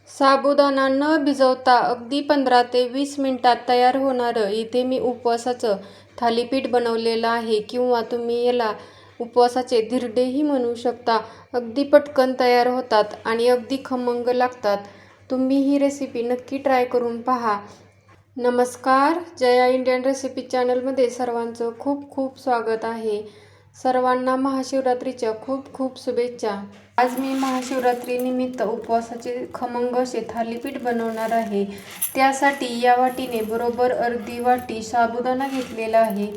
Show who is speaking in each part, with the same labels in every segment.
Speaker 1: साबुदाणा न भिजवता अगदी 15 ते 20 मिनिटात तयार होणारं इथे मी उपवासाचं थालीपीठ बनवलेलं आहे किंवा तुम्ही याला उपवासाचे धिरडेही म्हणू शकता. अगदी पटकन तयार होतात आणि अगदी खमंग लागतात. तुम्ही ही रेसिपी नक्की ट्राय करून पहा. नमस्कार, जया इंडियन रेसिपी चॅनलमध्ये सर्वांचं खूप खूप स्वागत आहे. सर्वांना महाशिवरात्रीच्या खूप खूप शुभेच्छा. आज मी महाशिवरात्रीनिमित्त उपवासाचे खमंग असे थालीपीठ बनवणार आहे. त्यासाठी या वाटीने बरोबर अर्धी वाटी साबुदाणा घेतलेला आहे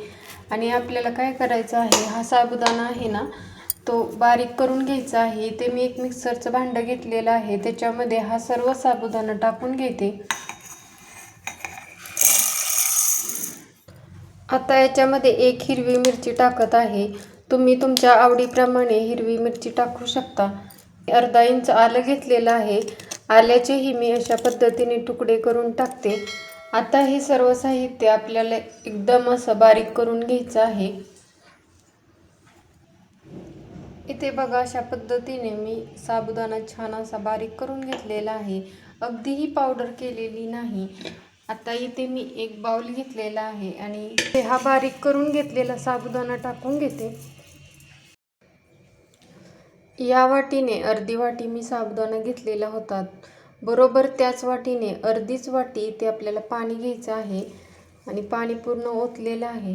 Speaker 1: आणि आपल्याला काय करायचं आहे, हा साबुदाणा आहे ना तो बारीक करून घ्यायचा आहे. ते मी एक मिक्सरचं भांडं घेतलेलं आहे, त्याच्यामध्ये हा सर्व साबुदाणा टाकून घेते. आता याच्यामध्ये एक हिरवी मिरची टाकत आहे. तुम्ही तुमच्या आवडीप्रमाणे हिरवी मिरची टाकू शकता. अर्धा इंच आलं घेतलेलं आहे. आल्याचेही मी अशा पद्धतीने तुकडे करून टाकते. आता हे सर्व साहित्य आपल्याला एकदम असं बारीक करून घ्यायचं आहे. इथे बघा, अशा पद्धतीने मी साबुदाणा छान असा बारीक करून घेतलेला आहे. अगदीही पावडर केलेली नाही. आता इथे मी एक बाउल घेतलेला आहे आणि हा बारीक करून घेतलेला साबुदाणा टाकून घेते. या वाटीने अर्धी वाटी मी साबुदाणा घेतलेला होता. बरोबर त्याच वाटीने अर्धीच वाटी इथे आपल्याला पाणी घ्यायचं आहे आणि पाणी पूर्ण ओतलेलं आहे.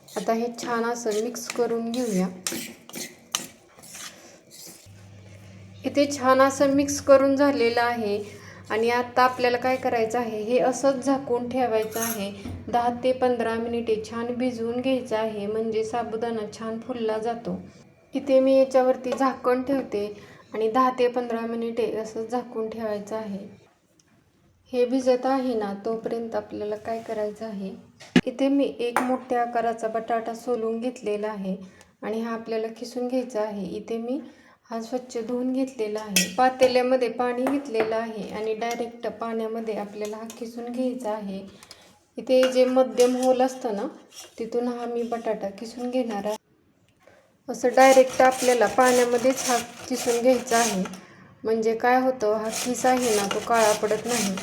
Speaker 1: आता हे छान असं मिक्स करून घेऊया. इथे छान असं मिक्स करून झालेलं आहे आणि आता आपल्याला काय करायचं आहे, हे असंच झाकून ठेवायचं आहे. 10 ते 15 मिनिटे छान भिजवून घ्यायचं आहे, म्हणजे साबुदाणा छान फुलला जातो. इथे मी याच्यावरती झाकण ठेवते आणि 10 ते 15 मिनिटे असं झाकून ठेवायचं आहे. हे भिजत आहे ना, तोपर्यंत आपल्याला काय करायचं आहे, इथे मी एक मोठ्या आकाराचा बटाटा सोलून घेतलेला आहे आणि हा आपल्याला खिसून घ्यायचा आहे. इथे मी हा स्वच्छ धुवून घेतलेला आहे. पातेल्यामध्ये पाणी घेतलेलं आहे आणि डायरेक्ट पाण्यामध्ये आपल्याला हा खिसून घ्यायचा आहे. इथे जे मध्यम होल असतं ना, तिथून हा मी बटाटा खिसून घेणार आहे. असं डायरेक्ट आपल्याला पाण्यामध्येच हा खिसून घ्यायचा आहे, म्हणजे काय होतं, हा खिस आहे ना तो काळा पडत नाही.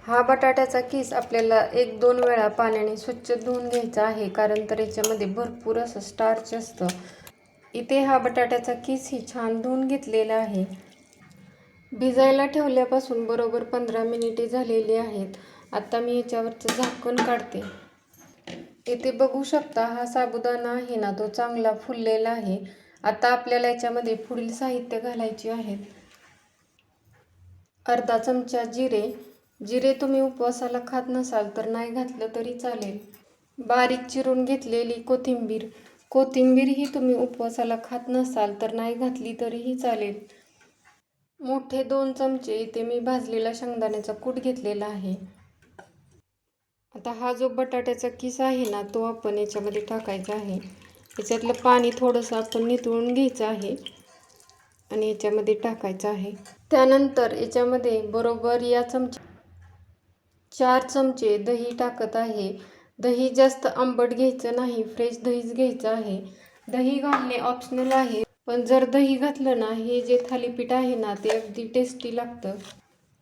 Speaker 1: हा बटाट्याचा किस आपल्याला 1-2 वेळा पाण्याने स्वच्छ धुवून घ्यायचा आहे, कारण तर याच्यामध्ये भरपूर असं स्टार्च असतं. इथे हा बटाट्याचा किसही छान धुवून घेतलेला आहे. भिजायला ठेवल्यापासून बरोबर 15 मिनिटे झालेली आहेत. आता मी याच्यावरचं झाकण काढते. इथे बघू शकता, हा साबुदाणा आहे ना तो चांगला फुललेला आहे. आता आपल्याला याच्यामध्ये पुढील साहित्य घालायचे आहेत. अर्धा चमचा जिरे तुम्ही उपवासाला खात नसाल तर नाही घातलं तरी चालेल. बारीक चिरून घेतलेली कोथिंबीर ही तुम्ही उपवासाला खात नसाल तर नाही घातली तरीही चालेल. मोठे 2 चमचे इथे मी भाजलेला शेंगदाण्याचा कूट घेतलेला आहे. आता हा जो बटाट्याचा किस आहे ना तो आपण याच्यामध्ये टाकायचा आहे. याच्यातलं पाणी थोडंसं आपण निथळून घ्यायचं आहे आणि याच्यामध्ये टाकायचं आहे. त्यानंतर याच्यामध्ये बरोबर या 4 चमचे दही टाकत आहे. दही जास्त आंबट घ्यायचं नाही, फ्रेश दहीच घ्यायचं आहे. दही घालणे ऑप्शनल आहे, पण जर दही घातलं ना, हे जे थालीपीठ आहे ना ते अगदी टेस्टी लागतं.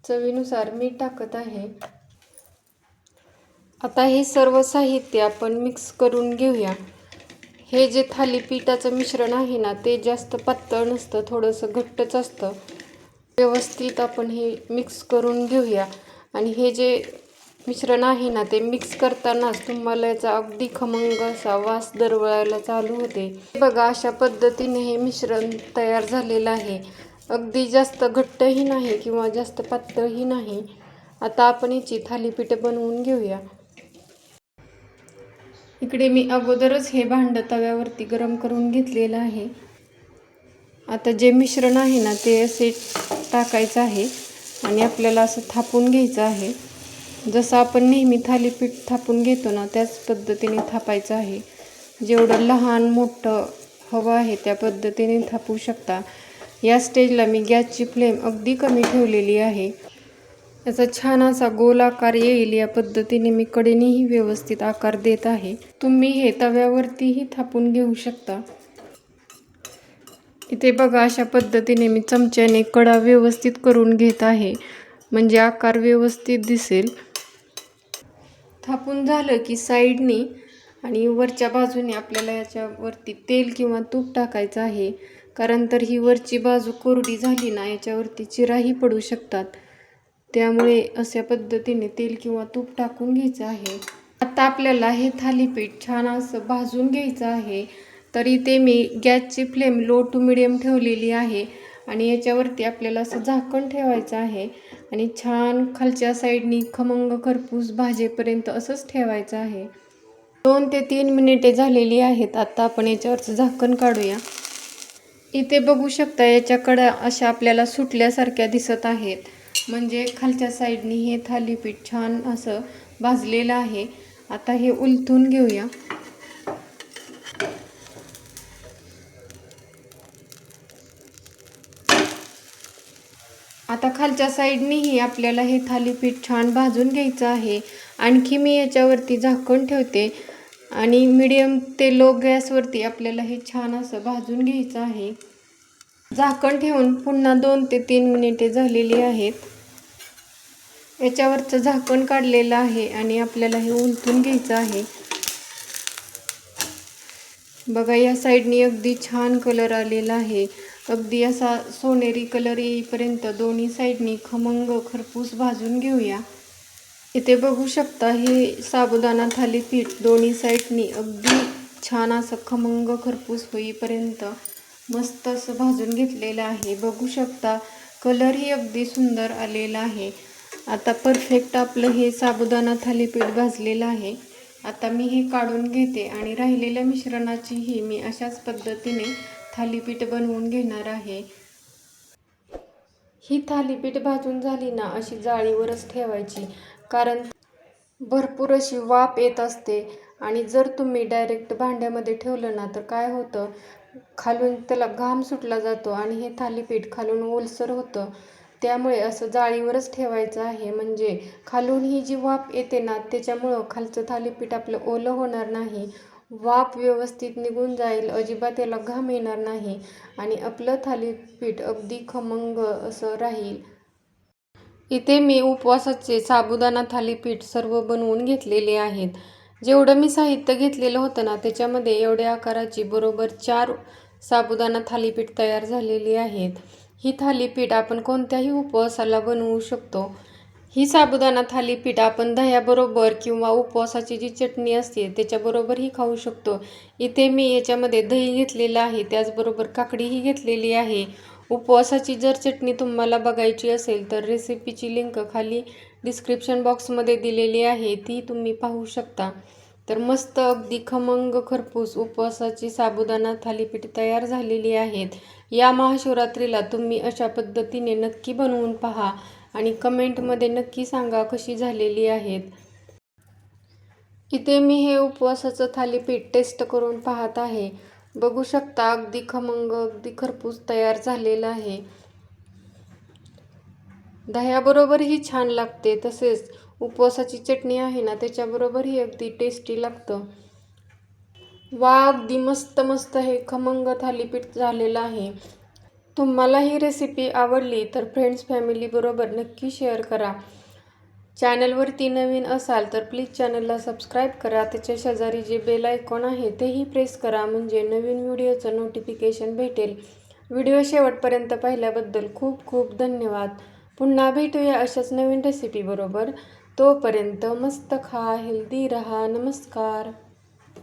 Speaker 1: चवीनुसार मीठ टाकत आहे. आता हे सर्व साहित्य आपण मिक्स करून घेऊया. हे जे थालीपीठाचं मिश्रण आहे ना ते जास्त पातळ नसतं, थोडंसं घट्टच असतं. व्यवस्थित आपण हे मिक्स करून घेऊया आणि हे जे मिश्रण आहे ना ते मिक्स करतानाच तुम्हाला याचा अगदी खमंग असा वास दरवळायला चालू होते. बघा, अशा पद्धतीने हे मिश्रण तयार झालेलं आहे. अगदी जास्त घट्टही नाही किंवा जास्त पातळही नाही. आता आपण याची थालीपीठ बनवून घेऊया. इकडे मी अगोदरच हे भांडं तव्यावरती गरम करून घेतलेलं आहे. आता जे मिश्रण आहे ना ते असे टाकायचं आहे आणि आपल्याला असं थापून घ्यायचं आहे. जसं आपण नेहमी थालीपीठ थापून घेतो ना त्याच पद्धतीने थापायचं आहे. जेवढं लहान मोठं हवं आहे त्या पद्धतीने थापू शकता. या स्टेजला मी गॅसची फ्लेम अगदी कमी ठेवलेली आहे. याचा छान असा गोल आकार येईल या पद्धतीने मी कडेनेही व्यवस्थित आकार देत आहे. तुम्ही हे तव्यावरतीही थापून घेऊ शकता. इथे बघा अशा पद्धतीने मी चमच्याने कडा व्यवस्थित करून घेत आहे, म्हणजे आकार व्यवस्थित दिसेल. थापून झालं की साईडनी आणि वरच्या बाजूने आपल्याला याच्यावरती तेल किंवा तूप टाकायचं आहे, कारण तर ही वरची बाजू कोरडी झाली ना याच्यावरती चिराही पडू शकतात. त्यामुळे अशा पद्धतीने तेल किंवा तूप टाकून घ्यायचं आहे. आता आपल्याला हे थालीपीठ छान असं भाजून घ्यायचं आहे. तर इथे मी गॅसची फ्लेम लो टू मिडियम ठेवलेली आहे आणि याच्यावरती आपल्याला असं झाकण ठेवायचं आहे आणि छान खालच्या साईडनी खमंग खरपूस भाजेपर्यंत असंच ठेवायचं आहे. 2 ते 3 मिनिटे झालेली आहेत. आता आपण याच्यावरचं झाकण काढूया. इथे बघू शकता याच्या कडा अशा आपल्याला सुटल्यासारख्या दिसत आहेत, म्हणजे खालच्या साईडनी हे थालीपीठ छान असं भाजलेलं आहे. आता हे उलथून घेऊया. आता खालच्या साईडनीही आपल्याला हे थालीपीठ छान भाजून घ्यायचं आहे. आणखी मी याच्यावरती झाकण ठेवते आणि मीडियम ते लो गॅसवरती आपल्याला हे छान असं भाजून घ्यायचं आहे. झाकण ठेवून पुन्हा 2 ते 3 मिनिटे झालेली आहेत. याच्यावरचं झाकण काढलेलं आहे आणि आपल्याला हे उलटून घ्यायचं आहे. बघा या साईडनी अगदी छान कलर आलेला आहे. अगदी असा सोनेरी कलर येईपर्यंत दोन्ही साईडनी खमंग खरपूस भाजून घेऊया. इथे बघू शकता हे साबुदाणा थालीपीठ दोन्ही साईडनी अगदी छान असं खमंग खरपूस होईपर्यंत मस्त असं भाजून घेतलेलं आहे. बघू शकता कलरही अगदी सुंदर आलेला आहे. आता परफेक्ट आपलं हे साबुदाणा थालीपीठ भाजलेलं आहे. आता मी हे काढून घेते आणि राहिलेल्या मिश्रणाचीही मी अशाच पद्धतीने थालीपीठ बनवून घेणार आहे. ही थालीपीठ भाजून झाली ना अशी जाळीवरच ठेवायची, कारण भरपूर अशी वाफ येत असते आणि जर तुम्ही डायरेक्ट भांड्यामध्ये ठेवलं ना तर काय होतं, खालून त्याला घाम सुटला जातो आणि हे थालीपीठ खालून ओलसर होतं. त्यामुळे असं जाळीवरच ठेवायचं आहे, म्हणजे खालून ही जी वाफ येते ना त्याच्यामुळं खालचं थालीपीठ आपलं ओलं होणार नाही, वाफ व्यवस्थित निघून जाईल, अजिबात याला घाम येणार नाही आणि आपलं थालीपीठ अगदी खमंग असं राहील. इथे मी उपवासाचे साबुदाणा थालीपीठ सर्व बनवून घेतलेले आहेत. जेवढं मी साहित्य घेतलेलं होतं ना त्याच्यामध्ये एवढ्या आकाराची बरोबर 4 साबुदाणा थालीपीठ तयार झालेली आहेत. ही थालीपीठ आपण कोणत्याही उपवासाला बनवू शकतो. ही साबुदाणा थालीपीठ आपण दह्याबरोबर किंवा उपवासाची जी चटणी असते त्याच्याबरोबरही खाऊ शकतो. इथे मी याच्यामध्ये दही घेतलेलं आहे, त्याचबरोबर काकडीही घेतलेली आहे. उपवासाची जर चटणी तुम्हाला बघायची असेल तर रेसिपीची लिंक खाली डिस्क्रिप्शन बॉक्समध्ये दिलेली आहे, ती तुम्ही पाहू शकता. तर मस्त अगदी खमंग खरपूस उपवासाची साबुदाणा थालीपीठ तयार झालेली आहेत. या महाशिवरात्रीला तुम्ही अशा पद्धतीने नक्की बनवून पहा आणि कमेंटमध्ये नक्की सांगा कशी झालेली आहेत. इथे मी हे उपवासाचं थालीपीठ टेस्ट करून पाहत आहे. बघू शकता अगदी खमंग अगदी खरपूस तयार झालेलं आहे. दह्याबरोबरही छान लागते, तसेच उपवासाची चटणी आहे ना त्याच्याबरोबरही अगदी टेस्टी लागतं. वा, अगदी मस्त मस्त हे खमंग थालीपीठ झालेलं आहे. तुम्हाला ही रेसिपी आवडली तर फ्रेंड्स फॅमिलीबरोबर नक्की शेअर करा. चॅनलवरती नवीन असाल तर प्लीज चॅनलला सबस्क्राईब करा. त्याच्या शेजारी जे बेल आयकॉन आहे तेही प्रेस करा, म्हणजे नवीन व्हिडिओचं नोटिफिकेशन भेटेल. व्हिडिओ शेवटपर्यंत पाहिल्याबद्दल खूप खूप धन्यवाद. पुन्हा भेटूया अशाच नवीन रेसिपीबरोबर. तोपर्यंत मस्त खा, हेल्दी रहा. नमस्कार.